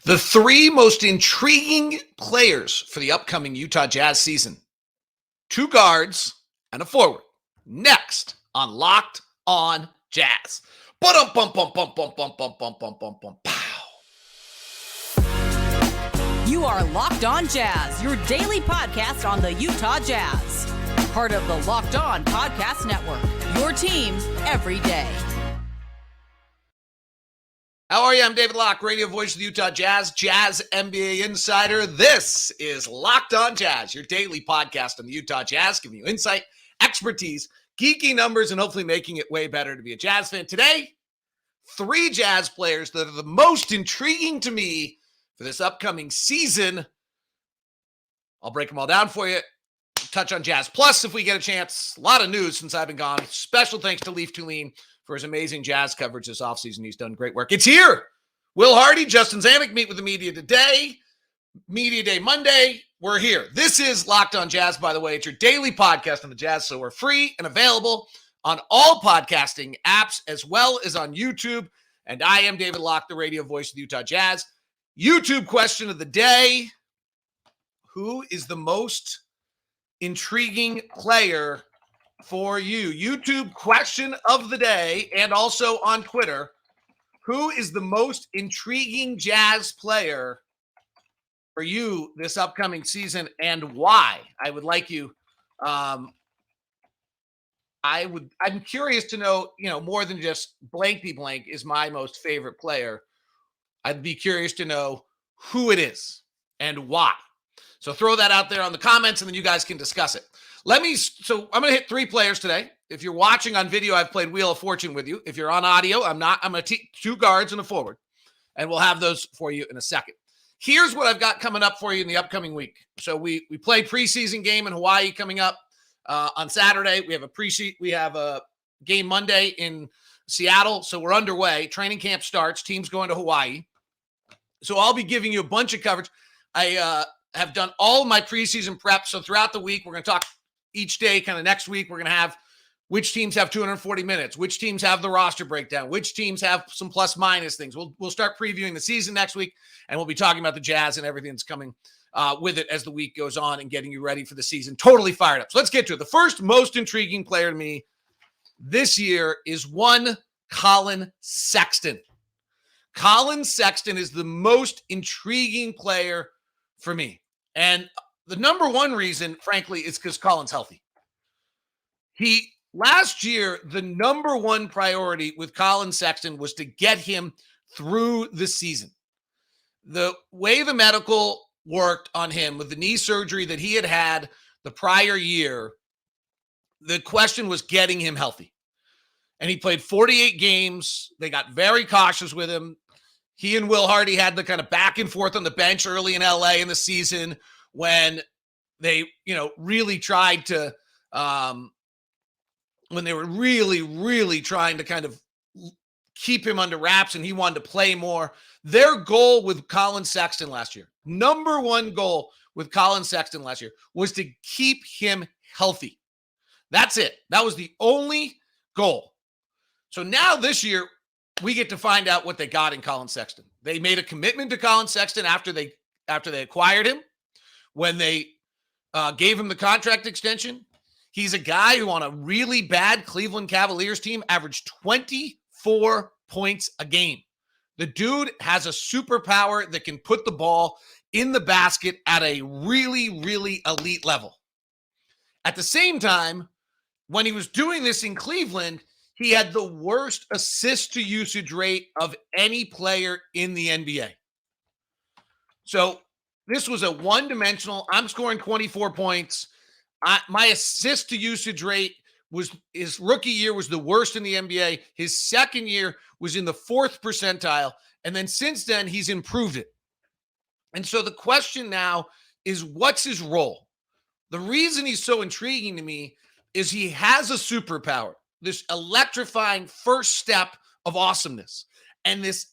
The three most intriguing players for the upcoming Utah Jazz season. 2 guards and a forward. Next on Locked On Jazz. You are Locked On Jazz, your daily podcast on the Utah Jazz. Part of the Locked On Podcast Network, your team every day. How are you? I'm David Locke, radio voice of the Utah Jazz, Jazz NBA insider. This is Locked On Jazz, your daily podcast on the Utah Jazz, giving you insight, expertise, geeky numbers, and hopefully making it way better to be a Jazz fan. Today, 3 Jazz players that are the most intriguing to me for this upcoming season. I'll break them all down for you. Touch on Jazz Plus if we get a chance. A lot of news since I've been gone. Special thanks to Leaf Tulane for his amazing Jazz coverage this offseason. He's done great work. It's here. Will Hardy, Justin Zanuck meet with the media today. Media Day Monday. We're here. This is Locked On Jazz, by the way. It's your daily podcast on the Jazz, so we're free and available on all podcasting apps as well as on YouTube. And I am David Locke, the radio voice of the Utah Jazz. YouTube question of the day. Who is the most intriguing player for you? YouTube question of the day, and also on Twitter. Who is the most intriguing Jazz player for you this upcoming season, and why? I would like you. I'm curious to know, more than just blankety blank is my most favorite player. I'd be curious to know who it is and why. So throw that out there on the comments, and then you guys can discuss it. So I'm going to hit 3 players today. If you're watching on video, I've played Wheel of Fortune with you. If you're on audio, I'm not. I'm going to take 2 guards and a forward, and we'll have those for you in a second. Here's what I've got coming up for you in the upcoming week. So we played preseason game in Hawaii coming up on Saturday. We have a game Monday in Seattle, so we're underway. Training camp starts. Teams going to Hawaii. So I'll be giving you a bunch of coverage. I have done all of my preseason prep. So throughout the week, we're going to talk each day. Kind of next week, we're going to have which teams have 240 minutes, which teams have the roster breakdown, which teams have some plus minus things. We'll start previewing the season next week, and we'll be talking about the Jazz and everything that's coming with it as the week goes on and getting you ready for the season. Totally fired up. So let's get to it. The first most intriguing player to me this year is one Collin Sexton. Collin Sexton is the most intriguing player for me. And the number one reason, frankly, is because Collin's healthy. Last year, the number one priority with Collin Sexton was to get him through the season. The way the medical worked on him with the knee surgery that he had the prior year, the question was getting him healthy. And he played 48 games. They got very cautious with him. He and Will Hardy had the kind of back and forth on the bench early in LA in the season when they, really tried to, when they were really, really trying to kind of keep him under wraps and he wanted to play more. Their goal with Collin Sexton last year, number one goal with Collin Sexton last year, was to keep him healthy. That's it. That was the only goal. So now this year, we get to find out what they got in Collin Sexton. They made a commitment to Collin Sexton after they acquired him, when they gave him the contract extension. He's a guy who on a really bad Cleveland Cavaliers team averaged 24 points a game. The dude has a superpower that can put the ball in the basket at a really, really elite level. At the same time, when he was doing this in Cleveland, he had the worst assist to usage rate of any player in the NBA. So this was a one-dimensional, I'm scoring 24 points. My assist to usage rate his rookie year was the worst in the NBA. His second year was in the 4th percentile. And then since then, he's improved it. And so the question now is, what's his role? The reason he's so intriguing to me is he has a superpower, this electrifying first step of awesomeness, and this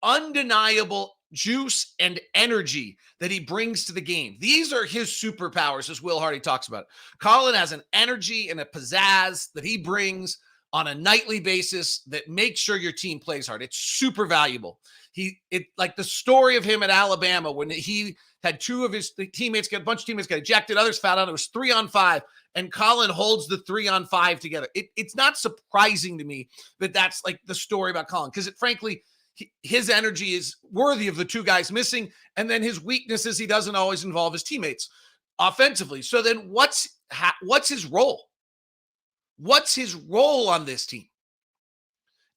undeniable juice and energy that he brings to the game. These are his superpowers, as Will Hardy talks about. Collin has an energy and a pizzazz that he brings on a nightly basis that makes sure your team plays hard. It's super valuable. Like the story of him at Alabama when he had two of his teammates a bunch of teammates got ejected, others found out it was 3-on-5, and Collin holds the 3-on-5 together. It's not surprising to me that that's like the story about Collin, because frankly, his energy is worthy of the two guys missing, and then his weakness is he doesn't always involve his teammates offensively. So then what's his role? What's his role on this team?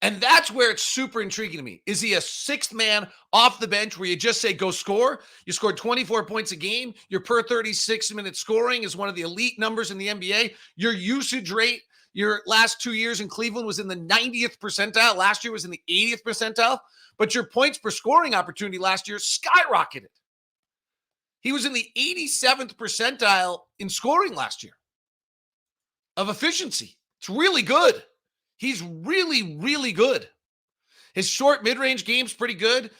And that's where it's super intriguing to me. Is he a sixth man off the bench where you just say, go score? You scored 24 points a game. Your per 36-minute scoring is one of the elite numbers in the NBA. Your usage rate, your last 2 years in Cleveland was in the 90th percentile. Last year was in the 80th percentile. But your points per scoring opportunity last year skyrocketed. He was in the 87th percentile in scoring last year of efficiency. It's really good. He's really, really good. His short mid-range game's pretty good.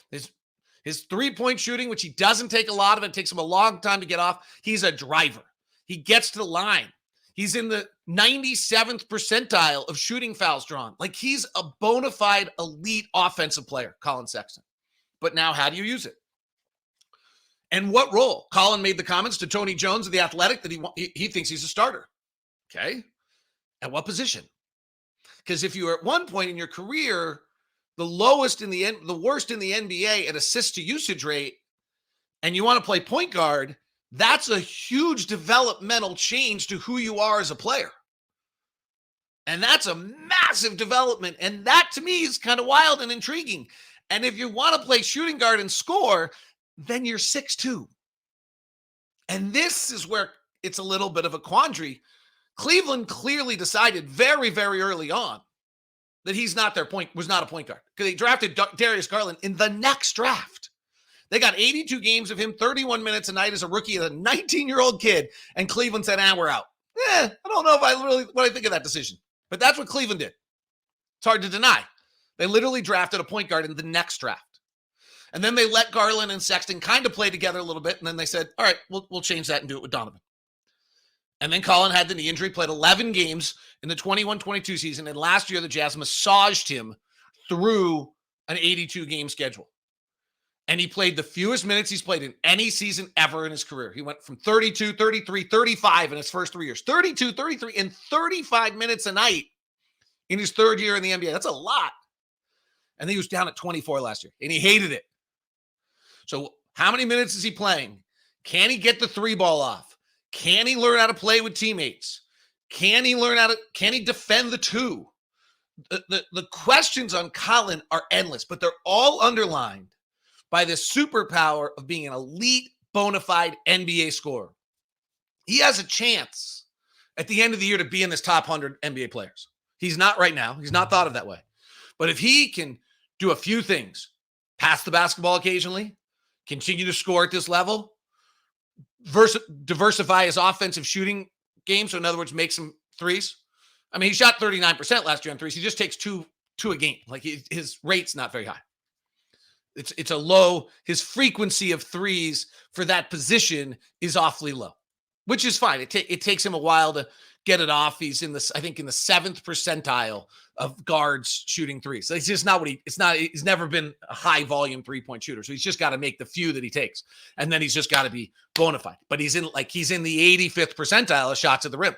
His three-point shooting, which he doesn't take a lot of, it takes him a long time to get off. He's a driver. He gets to the line. He's in the 97th percentile of shooting fouls drawn. Like, he's a bona fide elite offensive player, Collin Sexton. But now how do you use it? And what role? Collin made the comments to Tony Jones of The Athletic that he thinks he's a starter. Okay. At what position? Because if you were at one point in your career, the worst in the NBA at assist to usage rate, and you want to play point guard, that's a huge developmental change to who you are as a player. And that's a massive development. And that to me is kind of wild and intriguing. And if you want to play shooting guard and score, then you're 6'2". And this is where it's a little bit of a quandary. Cleveland clearly decided very, very early on that was not a point guard, because they drafted Darius Garland in the next draft. They got 82 games of him, 31 minutes a night as a rookie, as a 19-year-old kid, and Cleveland said, we're out. I don't know what I think of that decision, but that's what Cleveland did. It's hard to deny. They literally drafted a point guard in the next draft. And then they let Garland and Sexton kind of play together a little bit, and then they said, all right, we'll change that and do it with Donovan. And then Collin had the knee injury, played 11 games in the 21-22 season, and last year the Jazz massaged him through an 82-game schedule. And he played the fewest minutes he's played in any season ever in his career. He went from 32, 33, 35 in his first 3 years. 32, 33, and 35 minutes a night in his third year in the NBA. That's a lot. And he was down at 24 last year, and he hated it. So how many minutes is he playing? Can he get the three ball off? Can he learn how to play with teammates? Can he defend the two? The questions on Collin are endless, but they're all underlined by this superpower of being an elite, bona fide NBA scorer. He has a chance at the end of the year to be in this top 100 NBA players. He's not right now. He's not thought of that way. But if he can do a few things, pass the basketball occasionally, continue to score at this level, diversify his offensive shooting game. So in other words, make some threes. I mean, he shot 39% last year on threes. He just takes two a game. Like his rate's not very high. It's a low. His frequency of threes for that position is awfully low, which is fine. It takes him a while to get it off. He's in the 7th percentile of guards shooting threes. So it's just not he's never been a high volume 3-point shooter. So he's just got to make the few that he takes. And then he's just got to be bona fide. But he's in the 85th percentile of shots at the rim.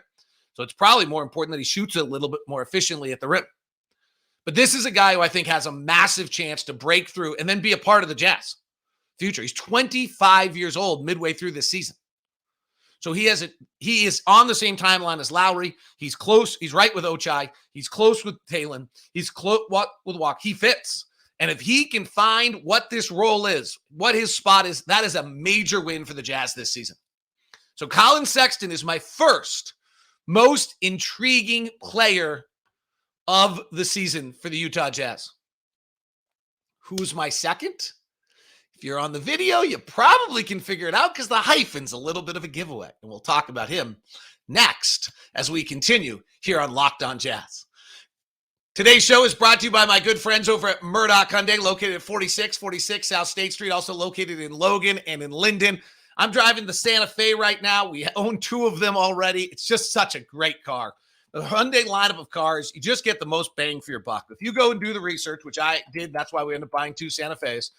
So it's probably more important that he shoots a little bit more efficiently at the rim. But this is a guy who I think has a massive chance to break through and then be a part of the Jazz future. He's 25 years old midway through this season. So he is on the same timeline as Lowry. He's close. He's right with Ochai. He's close with Talen. He's close with Locke. He fits. And if he can find what this role is, what his spot is, that is a major win for the Jazz this season. So Collin Sexton is my first most intriguing player of the season for the Utah Jazz. Who's my second? If you're on the video, you probably can figure it out because the hyphen's a little bit of a giveaway. And we'll talk about him next as we continue here on Locked On Jazz. Today's show is brought to you by my good friends over at Murdoch Hyundai, located at 4646 South State Street, also located in Logan and in Linden. I'm driving the Santa Fe right now. We own 2 of them already. It's just such a great car. The Hyundai lineup of cars, you just get the most bang for your buck. If you go and do the research, which I did, that's why we ended up buying 2 Santa Fe's.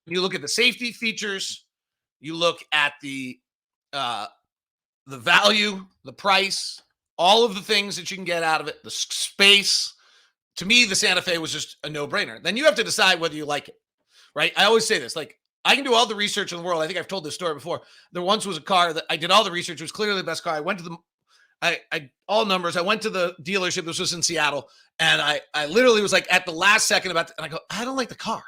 You look at the safety features, you look at the value, the price, all of the things that you can get out of it, the space. To me, the Santa Fe was just a no-brainer. Then you have to decide whether you like it, right? I always say this, like, I can do all the research in the world. I think I've told this story before. There once was a car that I did all the research. It was clearly the best car. I went to the all numbers. I went to the dealership. This was in Seattle. And I literally was like at the last second and I go, I don't like the car.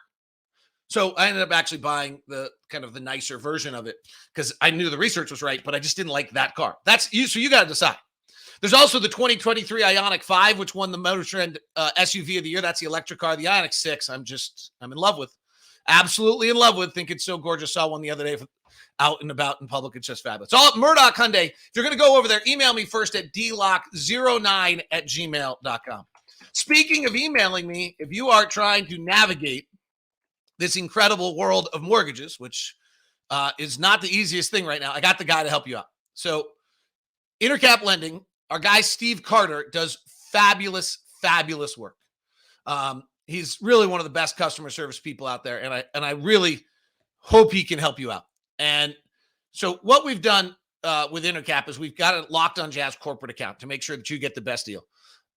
So I ended up actually buying the kind of the nicer version of it because I knew the research was right, but I just didn't like that car. That's you. So you got to decide. There's also the 2023 Ioniq 5, which won the Motor Trend SUV of the year. That's the electric car. The Ioniq 6, I'm in love with. Absolutely in love with. Think it's so gorgeous. Saw one the other day out and about in public. It's just fabulous. All at Murdoch Hyundai. If you're going to go over there, email me first at dlock09@gmail.com. Speaking of emailing me, if you are trying to navigate this incredible world of mortgages, which is not the easiest thing right now, I got the guy to help you out. So Intercap Lending, our guy Steve Carter does fabulous, fabulous work. He's really one of the best customer service people out there, and I really hope he can help you out. And so what we've done with Intercap is we've got a Locked On Jazz corporate account to make sure that you get the best deal.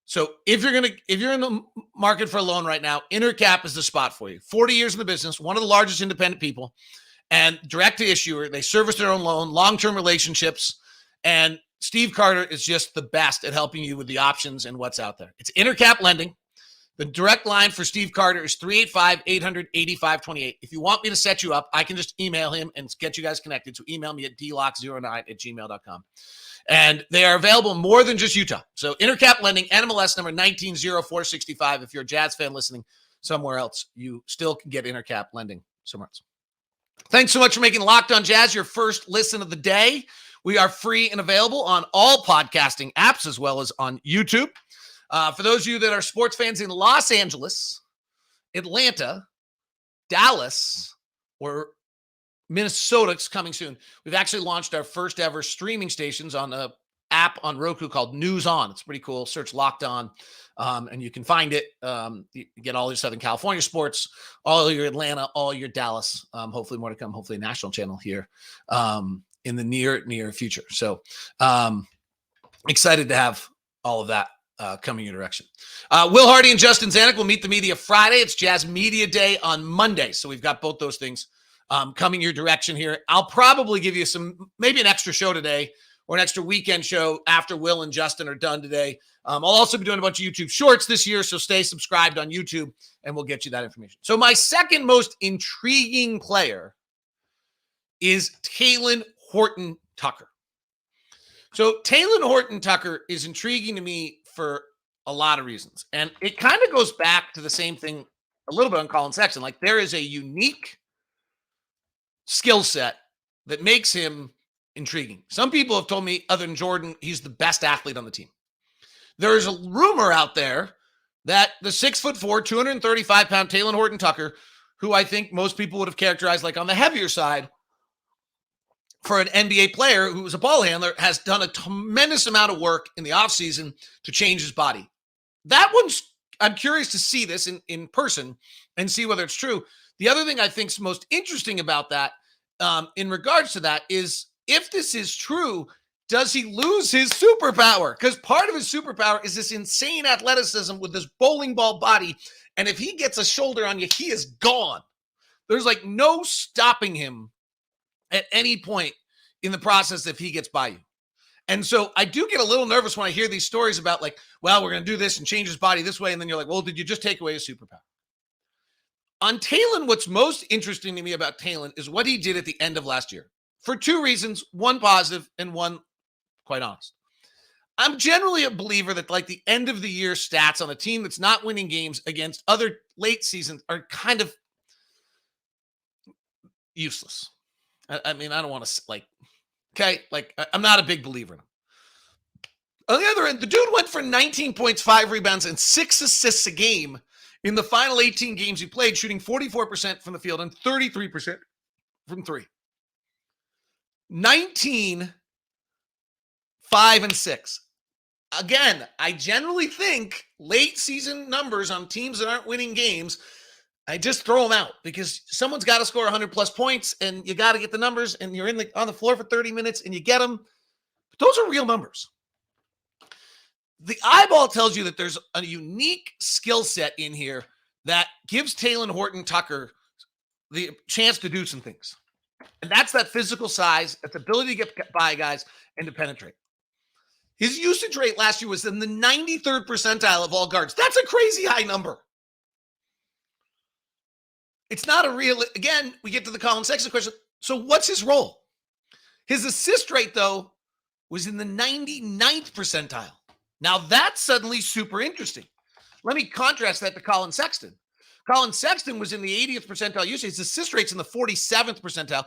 So if you're in the market for a loan right now, Intercap is the spot for you. 40 years in the business, one of the largest independent people, and direct to issuer. They service their own loan, long-term relationships, and Steve Carter is just the best at helping you with the options and what's out there. It's Intercap Lending. The direct line for Steve Carter is 385-800-8528. If you want me to set you up, I can just email him and get you guys connected. So email me at dlock09@gmail.com. And they are available more than just Utah. So Intercap Lending, NMLS number 190465. If you're a Jazz fan listening somewhere else, you still can get Intercap Lending somewhere else. Thanks so much for making Locked On Jazz your first listen of the day. We are free and available on all podcasting apps as well as on YouTube. For those of you that are sports fans in Los Angeles, Atlanta, Dallas, or Minnesota's coming soon, we've actually launched our first ever streaming stations on an app on Roku called News On. It's pretty cool. Search Locked On, and you can find it. You get all your Southern California sports, all your Atlanta, all your Dallas. Hopefully more to come. Hopefully a national channel here in the near future. So excited to have all of that coming your direction. Will Hardy and Justin Zanuck will meet the media Friday. It's Jazz Media Day on Monday. So we've got both those things coming your direction here. I'll probably give you maybe an extra show today or an extra weekend show after Will and Justin are done today. I'll also be doing a bunch of YouTube shorts this year, so stay subscribed on YouTube and we'll get you that information. So my second most intriguing player is Horton-Tucker. So Horton-Tucker is intriguing to me for a lot of reasons. And it kind of goes back to the same thing a little bit on Collin Sexton. Like there is a unique skill set that makes him intriguing. Some people have told me, other than Jordan, he's the best athlete on the team. There's a rumor out there that the 6'4", 235-pound Horton-Tucker, who I think most people would have characterized like on the heavier side for an NBA player who was a ball handler, has done a tremendous amount of work in the offseason to change his body. I'm curious to see this in person and see whether it's true. The other thing I think is most interesting about that in regards to that is if this is true, does he lose his superpower? Because part of his superpower is this insane athleticism with this bowling ball body. And if he gets a shoulder on you, he is gone. There's like no stopping him at any point in the process if he gets by you. And so I do get a little nervous when I hear these stories about like, well, we're going to do this and change his body this way. And then you're like, well, did you just take away his superpower? On Talen, what's most interesting to me about Talen is what he did at the end of last year for two reasons, one positive and one quite honest. I'm generally a believer that like the end of the year stats on a team that's not winning games against other late seasons are kind of useless. I mean, I don't want to I'm not a big believer in him. On the other end, the dude went for 19 points, 5 rebounds, and 6 assists a game in the final 18 games he played, shooting 44% from the field and 33% from three. 19, 5, and 6. again, I generally think late season numbers on teams that aren't winning games, I just throw them out because someone's got to score 100 plus points and you got to get the numbers and you're on the floor for 30 minutes and you get them. But those are real numbers. The eyeball tells you that there's a unique skill set in here that gives Horton-Tucker the chance to do some things. And that's that physical size, that's ability to get by guys and to penetrate. His usage rate last year was in the 93rd percentile of all guards. That's a crazy high number. It's not a real, again, we get to the Collin Sexton question. So what's his role? His assist rate, though, was in the 99th percentile. Now that's suddenly super interesting. Let me contrast that to Collin Sexton. Collin Sexton was in the 80th percentile usage. His assist rate's in the 47th percentile,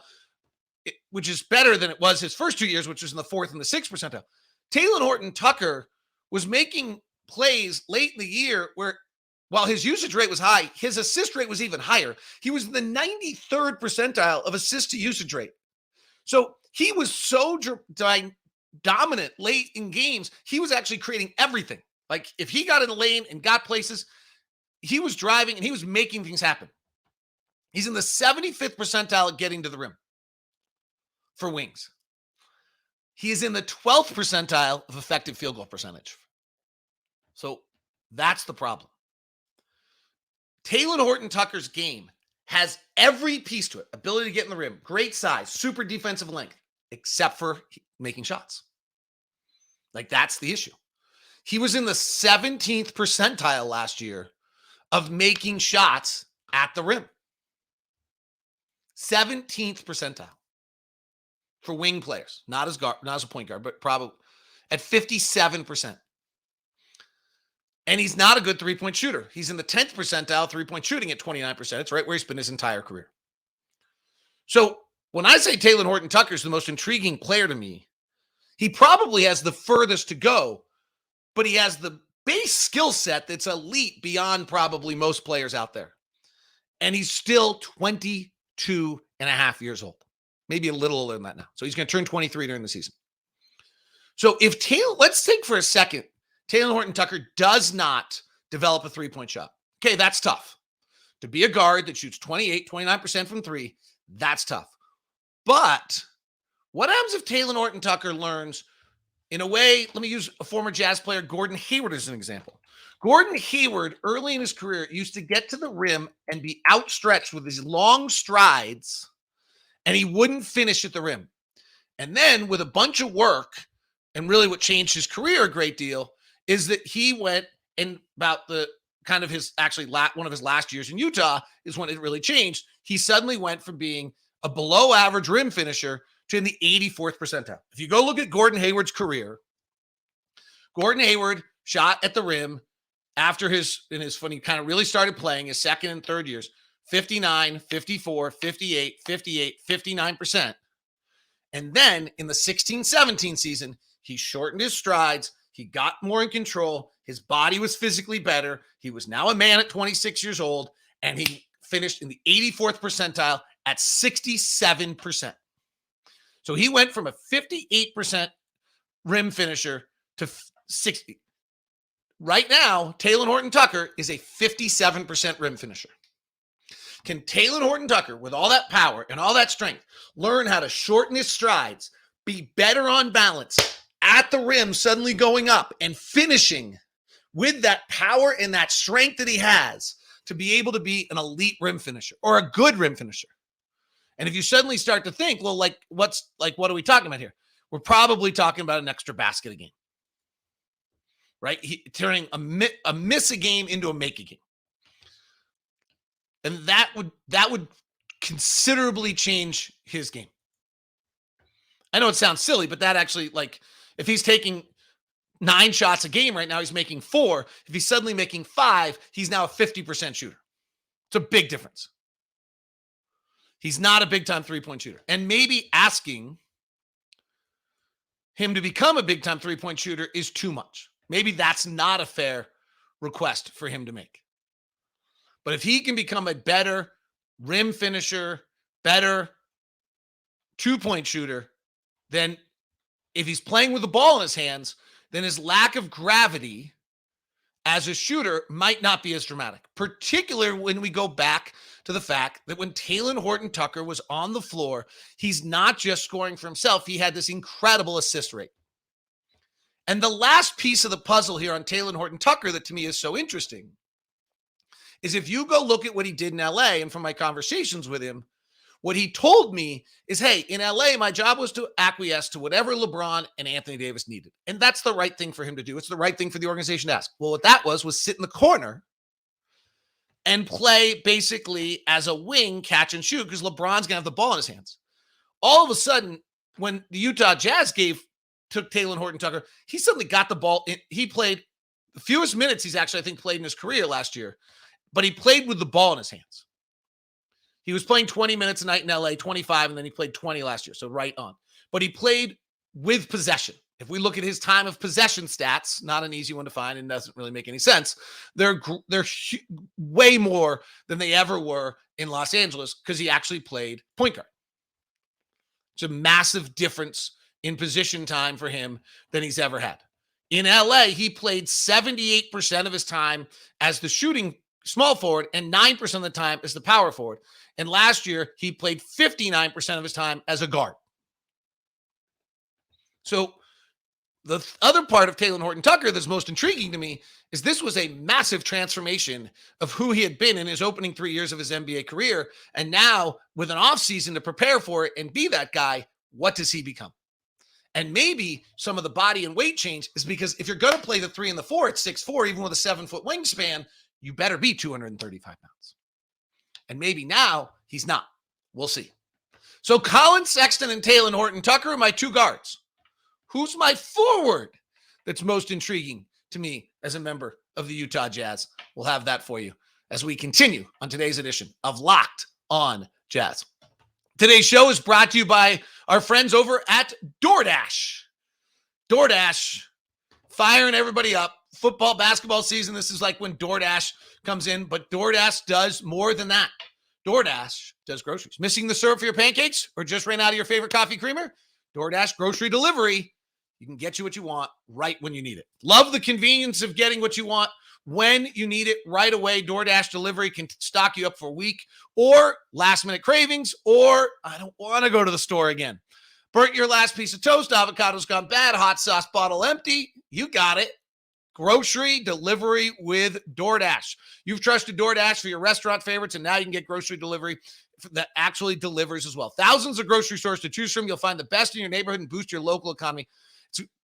which is better than it was his first 2 years, which was in the 4th and the 6th percentile. Horton-Tucker was making plays late in the year where, while his usage rate was high, his assist rate was even higher. He was in the 93rd percentile of assist to usage rate. So he was so dominant late in games, he was actually creating everything. Like if he got in the lane and got places, he was driving and he was making things happen. He's in the 75th percentile at getting to the rim for wings. He is in the 12th percentile of effective field goal percentage. So that's the problem. Horton-Tucker's game has every piece to it. Ability to get in the rim, great size, super defensive length, except for making shots. Like that's the issue. He was in the 17th percentile last year of making shots at the rim. 17th percentile for wing players, not as a point guard, but probably at 57%. And he's not a good three-point shooter. He's in the 10th percentile three-point shooting at 29%. It's right where he's been his entire career. So when I say Horton-Tucker is the most intriguing player to me, he probably has the furthest to go, but he has the base skill set that's elite beyond probably most players out there. And he's still 22 and a half years old. Maybe a little older than that now. So he's going to turn 23 during the season. So if let's think for a second, Horton-Tucker does not develop a three-point shot. Okay, that's tough. To be a guard that shoots 28, 29% from three, that's tough. But what happens if Horton-Tucker learns, in a way, let me use a former Jazz player, Gordon Hayward, as an example. Gordon Hayward, early in his career, used to get to the rim and be outstretched with his long strides, and he wouldn't finish at the rim. And then with a bunch of work, and really what changed his career a great deal, is that he went, and about the kind of his, actually one of his last years in Utah is when it really changed. He suddenly went from being a below average rim finisher to in the 84th percentile. If you go look at Gordon Hayward's career, Gordon Hayward shot at the rim after when he kind of really started playing his second and third years, 59, 54, 58, 58, 59%. And then in the 16-17 season, he shortened his strides. He got more in control. His body was physically better. He was now a man at 26 years old, and he finished in the 84th percentile at 67%. So he went from a 58% rim finisher to 60. Right now, Horton-Tucker is a 57% rim finisher. Can Horton-Tucker, with all that power and all that strength, learn how to shorten his strides, be better on balance, at the rim, suddenly going up and finishing with that power and that strength that he has to be able to be an elite rim finisher or a good rim finisher? And if you suddenly start to think, well, what are we talking about here? We're probably talking about an extra basket a game, right? Turning a miss a game into a make a game. And that would considerably change his game. I know it sounds silly, but that actually, if he's taking 9 shots a game right now, he's making 4. If he's suddenly making 5, he's now a 50% shooter. It's a big difference. He's not a big-time three-point shooter. And maybe asking him to become a big-time three-point shooter is too much. Maybe that's not a fair request for him to make. But if he can become a better rim finisher, better two-point shooter, then if he's playing with the ball in his hands, then his lack of gravity as a shooter might not be as dramatic, particularly when we go back to the fact that when Horton-Tucker was on the floor, he's not just scoring for himself. He had this incredible assist rate. And the last piece of the puzzle here on Horton-Tucker that to me is so interesting is if you go look at what he did in LA, and from my conversations with him, what he told me is, hey, in LA, my job was to acquiesce to whatever LeBron and Anthony Davis needed. And that's the right thing for him to do. It's the right thing for the organization to ask. Well, what that was sit in the corner and play basically as a wing, catch and shoot, because LeBron's going to have the ball in his hands. All of a sudden, when the Utah Jazz took Horton-Tucker, he suddenly got the ball. He played the fewest minutes he's actually, I think, played in his career last year, but he played with the ball in his hands. He was playing 20 minutes a night in LA, 25, and then he played 20 last year, so right on. But he played with possession. If we look at his time of possession stats, not an easy one to find and doesn't really make any sense, they're way more than they ever were in Los Angeles because he actually played point guard. It's a massive difference in position time for him than he's ever had. In LA, he played 78% of his time as the shooting small forward and 9% of the time as the power forward. And last year, he played 59% of his time as a guard. So the other part of Horton-Tucker that's most intriguing to me is this was a massive transformation of who he had been in his opening 3 years of his NBA career. And now with an offseason to prepare for it and be that guy, what does he become? And maybe some of the body and weight change is because if you're going to play the 3 and the 4 at 6'4", even with a 7-foot wingspan, you better be 235 pounds. And maybe now he's not. We'll see. So Collin Sexton and Horton-Tucker are my two guards. Who's my forward that's most intriguing to me as a member of the Utah Jazz? We'll have that for you as we continue on today's edition of Locked On Jazz. Today's show is brought to you by our friends over at DoorDash. DoorDash, firing everybody up. Football, basketball season, this is like when DoorDash comes in, but DoorDash does more than that. DoorDash does groceries. Missing the syrup for your pancakes or just ran out of your favorite coffee creamer? DoorDash grocery delivery. You can get you what you want right when you need it. Love the convenience of getting what you want when you need it right away. DoorDash delivery can stock you up for a week or last minute cravings, or I don't want to go to the store again. Burnt your last piece of toast, avocado's gone bad, hot sauce bottle empty. You got it. Grocery delivery with DoorDash. You've trusted DoorDash for your restaurant favorites, and now you can get grocery delivery that actually delivers as well. Thousands of grocery stores to choose from. You'll find the best in your neighborhood and boost your local economy.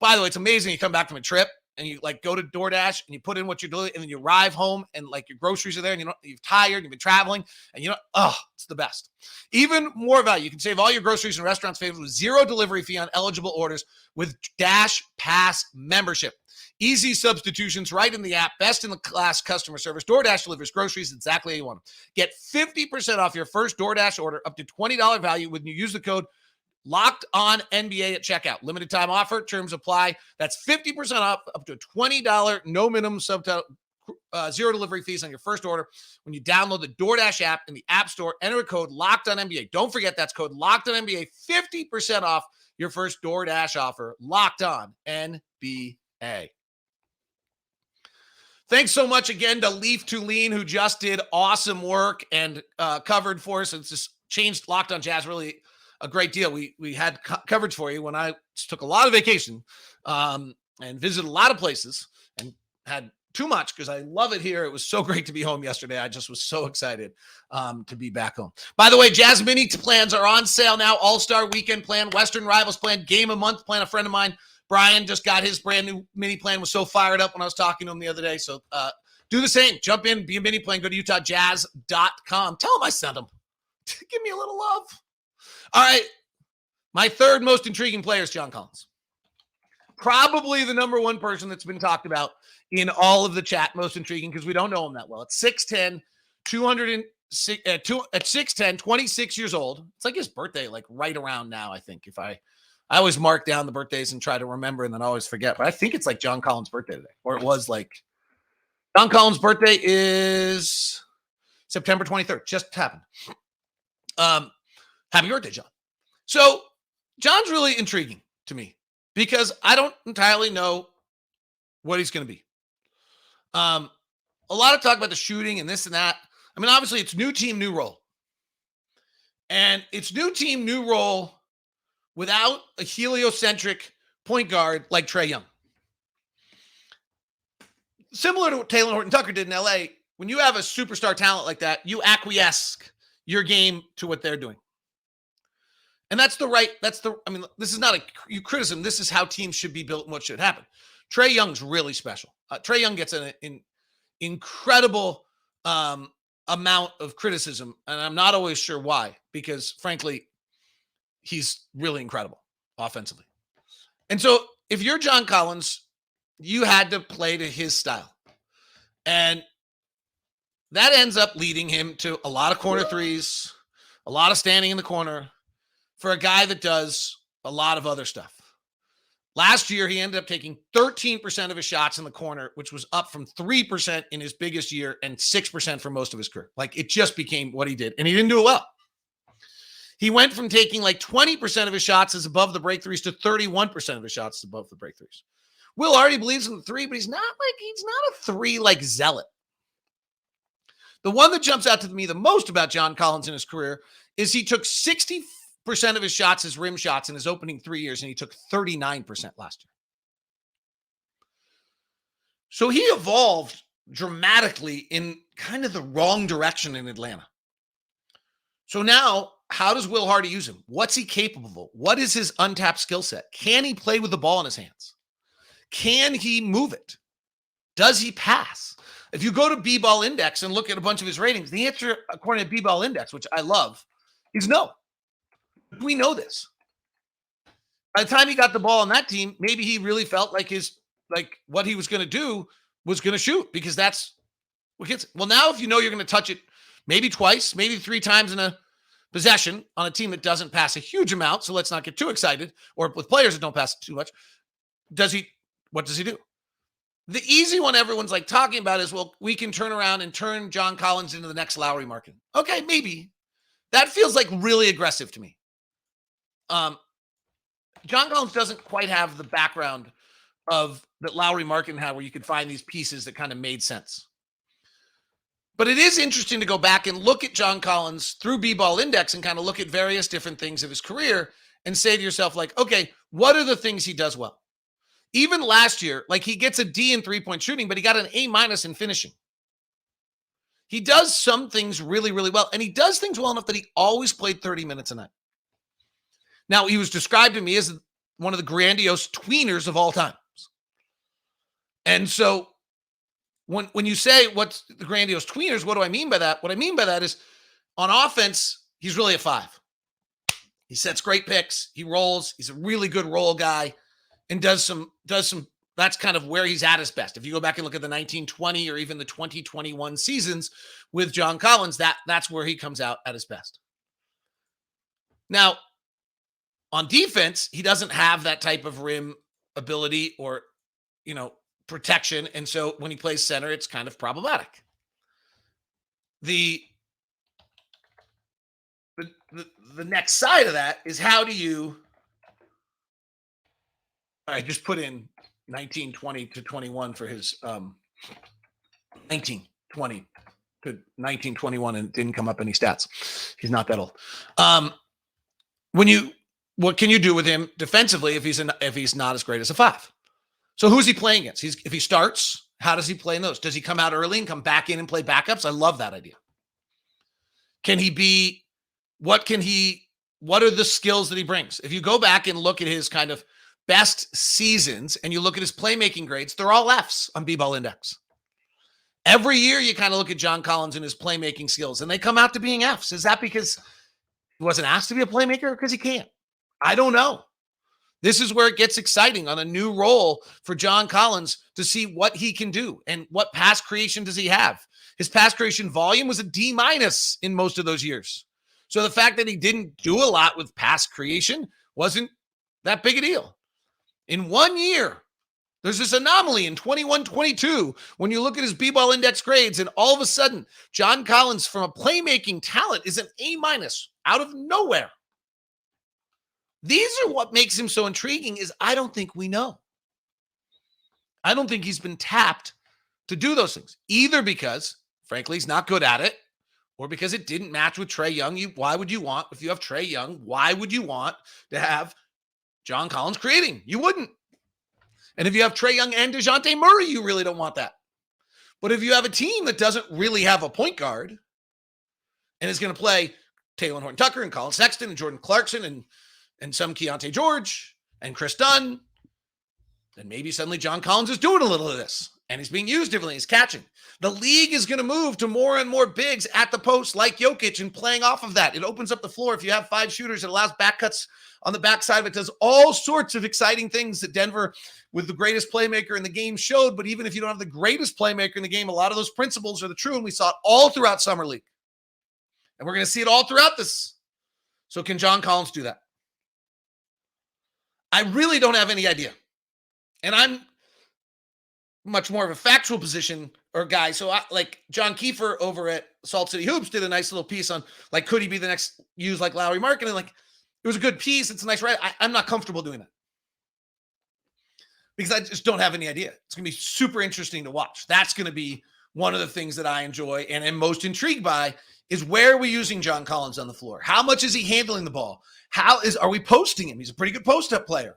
By the way, it's amazing. You come back from a trip and you go to DoorDash and you put in what you're doing, and then you arrive home and your groceries are there, and you're tired, you've been traveling, and it's the best. Even more value. You can save all your groceries and restaurants favorites with zero delivery fee on eligible orders with Dash Pass membership. Easy substitutions right in the app. Best in the class customer service. DoorDash delivers groceries exactly how you want them. Get 50% off your first DoorDash order, up to $20 value when you use the code Locked On NBA at checkout. Limited time offer. Terms apply. That's 50% off, up to $20. No minimum subtitle. Zero delivery fees on your first order when you download the DoorDash app in the App Store. Enter a code Locked On NBA. Don't forget that's code Locked On NBA. 50% off your first DoorDash offer. Locked On NBA. Thanks so much again to Leaf Tulane, who just did awesome work and covered for us. It's just changed Locked On Jazz really a great deal. We had coverage for you when I took a lot of vacation and visited a lot of places and had too much because I love it here. It was so great to be home yesterday. I just was so excited to be back home. By the way, Jazz Mini plans are on sale now. All-Star Weekend plan, Western Rivals plan, Game of Month plan. A friend of mine, Brian, just got his brand new mini plan, was so fired up when I was talking to him the other day. So do the same. Jump in, be a mini plan. Go to utahjazz.com. Tell him I sent him. Give me a little love. All right. My third most intriguing player is John Collins. Probably the number one person that's been talked about in all of the chat, most intriguing, because we don't know him that well. At 6'10", 26 years old. It's like his birthday, right around now, I think. I always mark down the birthdays and try to remember and then I always forget. But I think it's John Collins' birthday today. Or it was John Collins' birthday is September 23rd. Just happened. Happy birthday, John. So John's really intriguing to me because I don't entirely know what he's going to be. A lot of talk about the shooting and this and that. I mean, obviously, it's new team, new role. And it's new team, new role without a heliocentric point guard like Trae Young. Similar to what Horton-Tucker did in LA, when you have a superstar talent like that, you acquiesce your game to what they're doing. And this is not a criticism. This is how teams should be built and what should happen. Trae Young's really special. Trae Young gets an incredible amount of criticism, and I'm not always sure why, because frankly, he's really incredible offensively. And so if you're John Collins, you had to play to his style. And that ends up leading him to a lot of corner threes, a lot of standing in the corner for a guy that does a lot of other stuff. Last year, he ended up taking 13% of his shots in the corner, which was up from 3% in his biggest year and 6% for most of his career. Like, it just became what he did, and he didn't do it well. He went from taking like 20% of his shots as above the break threes to 31% of his shots above the break threes. Will already believes in the three, but he's not a three like zealot. The one that jumps out to me the most about John Collins in his career is he took 60% of his shots as rim shots in his opening 3 years, and he took 39% last year. So he evolved dramatically in kind of the wrong direction in Atlanta. So now, how does Will Hardy use him? What's he capable of? What is his untapped skill set? Can he play with the ball in his hands? Can he move it? Does he pass? If you go to B-Ball Index and look at a bunch of his ratings, the answer, according to B-Ball Index, which I love, is no. We know this. By the time he got the ball on that team, maybe he really felt like what he was going to do was going to shoot, because that's what gets it. Well, now if you know you're going to touch it maybe twice, maybe 3 times in a possession on a team that doesn't pass a huge amount, so let's not get too excited, or with players that don't pass too much, what does he do? The easy one everyone's like talking about is, well, we can turn around and turn John Collins into the next Lowry Markin. Okay, maybe. That feels like really aggressive to me. John Collins doesn't quite have the background of that Lowry Markin had, where you could find these pieces that kind of made sense. But it is interesting to go back and look at John Collins through B-Ball Index and kind of look at various different things of his career and say to yourself, like, okay, what are the things he does well? Even last year, like, he gets a D in three-point shooting, but he got an A- in finishing. He does some things really, really well, and he does things well enough that he always played 30 minutes a night. Now, he was described to me as one of the grandiose tweeners of all time. And so when you say what's the grandiose tweeners, what do I mean by that? What I mean by that is, on offense, he's really a 5. He sets great picks. He rolls. He's a really good roll guy, and does some. That's kind of where he's at his best. If you go back and look at the 1920 or even the 2021 seasons with John Collins, that's where he comes out at his best. Now, on defense, he doesn't have that type of rim ability or, protection. And so when he plays center, it's kind of problematic. The next side of that is, how do you, all right, just put in 1920 to 21 for his 1920 to 1921, and it didn't come up any stats. He's not that old. What can you do with him defensively if he's not as great as a 5? So who's he playing against? If he starts, how does he play in those? Does he come out early and come back in and play backups? I love that idea. What are the skills that he brings? If you go back and look at his kind of best seasons and you look at his playmaking grades, they're all Fs on B-Ball Index. Every year you kind of look at John Collins and his playmaking skills, and they come out to being Fs. Is that because he wasn't asked to be a playmaker, or because he can't? I don't know. This is where it gets exciting on a new role for John Collins to see what he can do and what pass creation does he have. His pass creation volume was a D- in most of those years. So the fact that he didn't do a lot with pass creation wasn't that big a deal. In 1 year, there's this anomaly in 21-22 when you look at his B-Ball Index grades, and all of a sudden, John Collins, from a playmaking talent, is an A- out of nowhere. These are what makes him so intriguing, is I don't think we know. I don't think he's been tapped to do those things, either because, frankly, he's not good at it, or because it didn't match with Trae Young. Why would you want, if you have Trae Young, why would you want to have John Collins creating? You wouldn't. And if you have Trae Young and DeJounte Murray, you really don't want that. But if you have a team that doesn't really have a point guard and is going to play Horton-Tucker and Collin Sexton and Jordan Clarkson and some Keontae George and Chris Dunn, then maybe suddenly John Collins is doing a little of this and he's being used differently. He's catching. The league is going to move to more and more bigs at the post like Jokic and playing off of that. It opens up the floor. If you have 5 shooters, it allows back cuts on the backside of it. Does all sorts of exciting things that Denver, with the greatest playmaker in the game, showed. But even if you don't have the greatest playmaker in the game, a lot of those principles are the true. And we saw it all throughout Summer League. And we're going to see it all throughout this. So can John Collins do that? I really don't have any idea. And I'm much more of a factual position or guy. So I, like John Kiefer over at Salt City Hoops did a nice little piece on, like, could he be the next used like Lowry Mark? And like, it was a good piece. It's a nice write. I'm not comfortable doing that because I just don't have any idea. It's going to be super interesting to watch. That's going to be one of the things that I enjoy and am most intrigued by is where are we using John Collins on the floor? How much is he handling the ball? Are we posting him? He's a pretty good post-up player.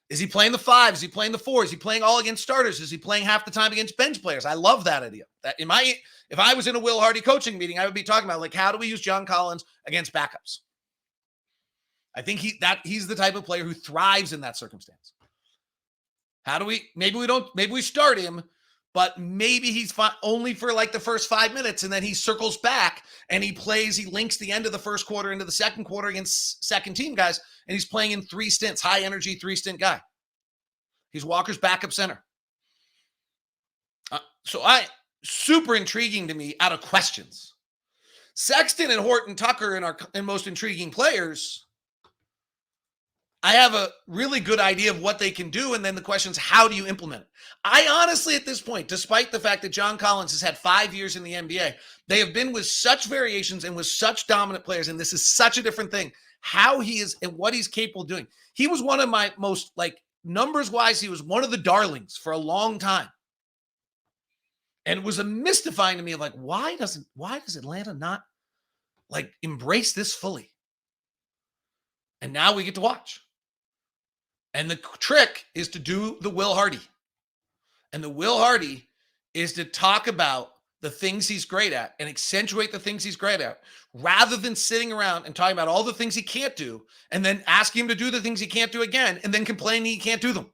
Is he playing the 5? Is he playing the 4? Is he playing all against starters? Is he playing half the time against bench players? I love that idea. That if I was in a Will Hardy coaching meeting, I would be talking about, like, how do we use John Collins against backups? I think he's the type of player who thrives in that circumstance. Maybe we start him, but maybe he's only for like the first 5 minutes, and then he circles back and he links the end of the first quarter into the second quarter against second team guys, and he's playing in 3 stints, high energy 3-stint guy. He's Walker's backup center. Super intriguing to me out of questions. Sexton and Horton-Tucker and most intriguing players. I have a really good idea of what they can do, and then the question is, how do you implement it? I honestly, at this point, despite the fact that John Collins has had 5 years in the NBA, they have been with such variations and with such dominant players, and this is such a different thing, how he is and what he's capable of doing. He was one of my most, like, numbers-wise, he was one of the darlings for a long time. And it was a mystifying to me of, like, why does Atlanta not, like, embrace this fully? And now we get to watch. And the trick is to do the Will Hardy. And the Will Hardy is to talk about the things he's great at and accentuate the things he's great at, rather than sitting around and talking about all the things he can't do and then asking him to do the things he can't do again and then complaining he can't do them.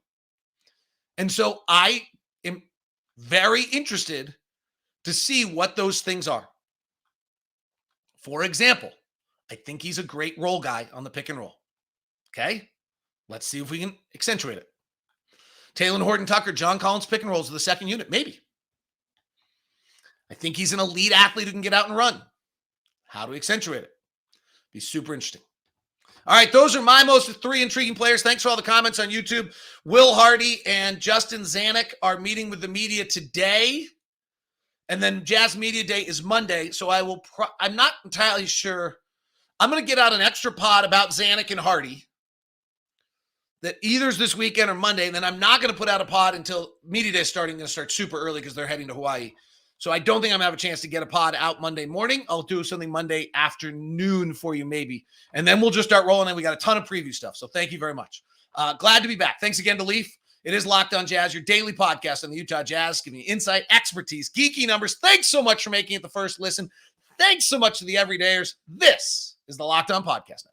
And so I am very interested to see what those things are. For example, I think he's a great role guy on the pick and roll. Okay? Let's see if we can accentuate it. Horton-Tucker, John Collins pick and rolls of the second unit. Maybe. I think he's an elite athlete who can get out and run. How do we accentuate it? Be super interesting. All right, those are my most 3 intriguing players. Thanks for all the comments on YouTube. Will Hardy and Justin Zanuck are meeting with the media today. And then Jase Media Day is Monday. So I'm not entirely sure. I'm going to get out an extra pod about Zanuck and Hardy that either's this weekend or Monday. And then I'm not going to put out a pod until Media Day is starting. Going to start super early because they're heading to Hawaii. So I don't think I'm going to have a chance to get a pod out Monday morning. I'll do something Monday afternoon for you maybe. And then we'll just start rolling. And we got a ton of preview stuff. So thank you very much. Glad to be back. Thanks again to Leaf. It is Locked On Jazz, your daily podcast on the Utah Jazz, giving you insight, expertise, geeky numbers. Thanks so much for making it the first listen. Thanks so much to the everydayers. This is the Locked On Podcast Network.